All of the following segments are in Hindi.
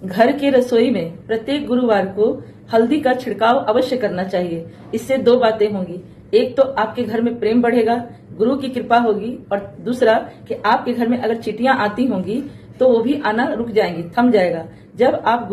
घर के रसोई में प्रत्येक गुरुवार को हल्दी का छिड़काव अवश्य करना चाहिए। इससे दो बातें होंगी, एक तो आपके घर में प्रेम बढ़ेगा, गुरु की कृपा होगी, और दूसरा कि आपके घर में अगर चींटियां आती होंगी तो वो भी आना रुक जाएंगी, थम जाएगा। जब आप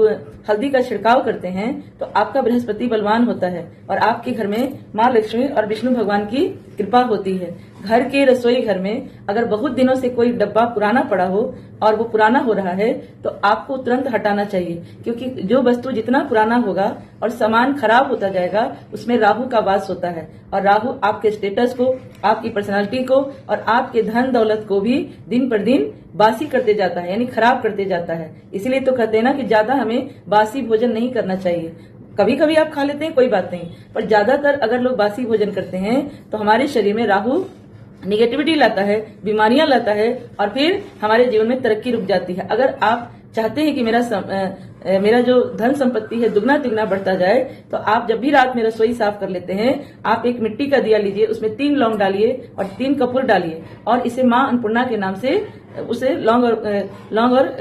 हल्दी का छिड़काव करते हैं तो आपका बृहस्पति बलवान होता है और आपके घर में माँ लक्ष्मी और विष्णु भगवान की कृपा होती है। घर के रसोई घर में अगर बहुत दिनों से कोई डब्बा पुराना पड़ा हो और वो पुराना हो रहा है तो आपको तुरंत हटाना चाहिए, क्योंकि जो वस्तु जितना पुराना होगा और सामान खराब होता जाएगा उसमें राहु का वास होता है, और राहु आपके स्टेटस को, आपकी पर्सनालिटी को और आपके धन दौलत को भी दिन पर दिन बासी करते जाता है, यानी खराब करते जाता है। इसीलिए तो कहते हैं ना कि ज्यादा हमें बासी भोजन नहीं करना चाहिए। कभी कभी आप खा लेते हैं कोई बात नहीं, पर ज्यादातर अगर लोग बासी भोजन करते हैं तो हमारे शरीर में राहु निगेटिविटी लाता है, बीमारियां लाता है, और फिर हमारे जीवन में तरक्की रुक जाती है। अगर आप चाहते हैं कि मेरा जो धन संपत्ति है दुगना तिगना बढ़ता जाए, तो आप जब भी रात में रसोई साफ कर लेते हैं, आप एक मिट्टी का दिया लीजिए, उसमें 3 लौंग डालिए और 3 कपूर डालिए, और इसे माँ अन्नपूर्णा के नाम से उसे लौंग और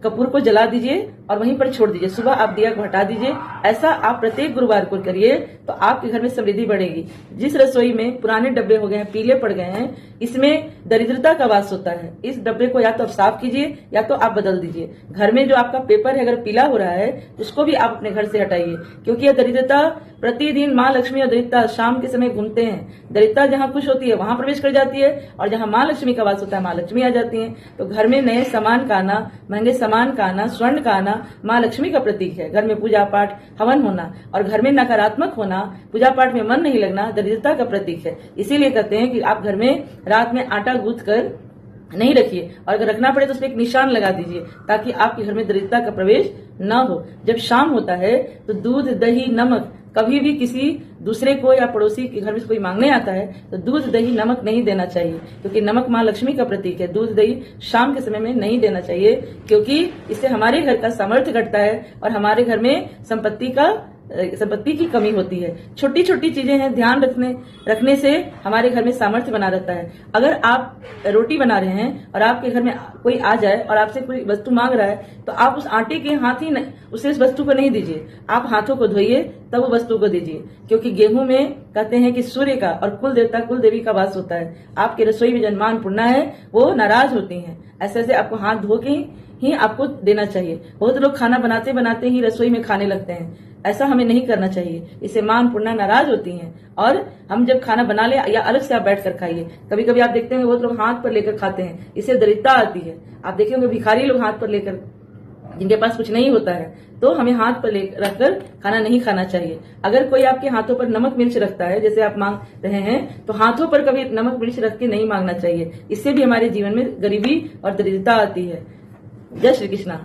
कपूर को जला दीजिए और वहीं पर छोड़ दीजिए। सुबह आप दिया को हटा दीजिए। ऐसा आप प्रत्येक गुरुवार को करिए तो आपके घर में समृद्धि बढ़ेगी। जिस रसोई में पुराने डब्बे हो गए हैं, पीले पड़ गए हैं, इसमें दरिद्रता का वास होता है। इस डब्बे को या तो आप साफ कीजिए या तो आप बदल दीजिए। घर में जो आपका पेपर है अगर पीला हो रहा है तो उसको भी आप अपने घर से हटाइए, क्योंकि यह दरिद्रता प्रतिदिन माँ लक्ष्मी और दरिद्रता शाम के समय घूमते हैं। दरिद्रता जहाँ खुश होती है वहां प्रवेश कर जाती है, और जहाँ माँ लक्ष्मी का वास होता है माँ लक्ष्मी आ जाती है। तो घर में नए सामान का आना, महंगे सामान का आना, स्वर्ण का आना माँ लक्ष्मी का प्रतीक है। घर में पूजा पाठ हवन होना और घर में नकारात्मक होना, पूजा पाठ में मन नहीं लगना दरिद्रता का प्रतीक है। इसीलिए कहते हैं कि आप घर में रात में आटा गूंथ कर नहीं रखिए, और अगर रखना पड़े तो उसमें एक निशान लगा दीजिए ताकि आपके घर में दरिद्रता का प्रवेश न हो। जब शाम होता है तो दूध, दही, नमक कभी भी किसी दूसरे को या पड़ोसी के घर में कोई मांगने आता है तो दूध, दही, नमक नहीं देना चाहिए, क्योंकि नमक माँ लक्ष्मी का प्रतीक है। दूध, दही शाम के समय में नहीं देना चाहिए, क्योंकि इससे हमारे घर का सामर्थ्य घटता है और हमारे घर में संपत्ति की कमी होती है। छोटी छोटी चीजें हैं, ध्यान रखने से हमारे घर में सामर्थ्य बना रहता है। अगर आप रोटी बना रहे हैं और आपके घर में कोई आ जाए और आपसे कोई वस्तु मांग रहा है तो आप उस आटे के हाथ ही उसे इस वस्तु को नहीं दीजिए, आप हाथों को धोइए तब वो वस्तु को दीजिए, क्योंकि गेहूं में कहते हैं कि सूर्य का और कुल देवता कुल देवी का वास होता है। आपके रसोई में जन्मान अन्नपूर्णा है, वो नाराज होती हैं। ऐसे आपको हाथ धो के ही आपको देना चाहिए। बहुत लोग खाना बनाते बनाते ही रसोई में खाने लगते हैं, ऐसा हमें नहीं करना चाहिए। इससे माँ अन्नपूर्णा नाराज होती हैं। और हम जब खाना बना ले या अलग से आप बैठ कर खाइए। कभी कभी आप देखते हैं बहुत लोग हाथ पर लेकर खाते हैं, इससे दरिद्रता आती है। आप देखे होंगे भिखारी लोग हाथ पर लेकर, जिनके पास कुछ नहीं होता है, तो हमें हाथ पर रखकर खाना नहीं खाना चाहिए। अगर कोई आपके हाथों पर नमक मिर्च रखता है, जैसे आप मांग रहे हैं, तो हाथों पर कभी नमक मिर्च रख के नहीं मांगना चाहिए। इससे भी हमारे जीवन में गरीबी और दरिद्रता आती है। जय श्री कृष्णा।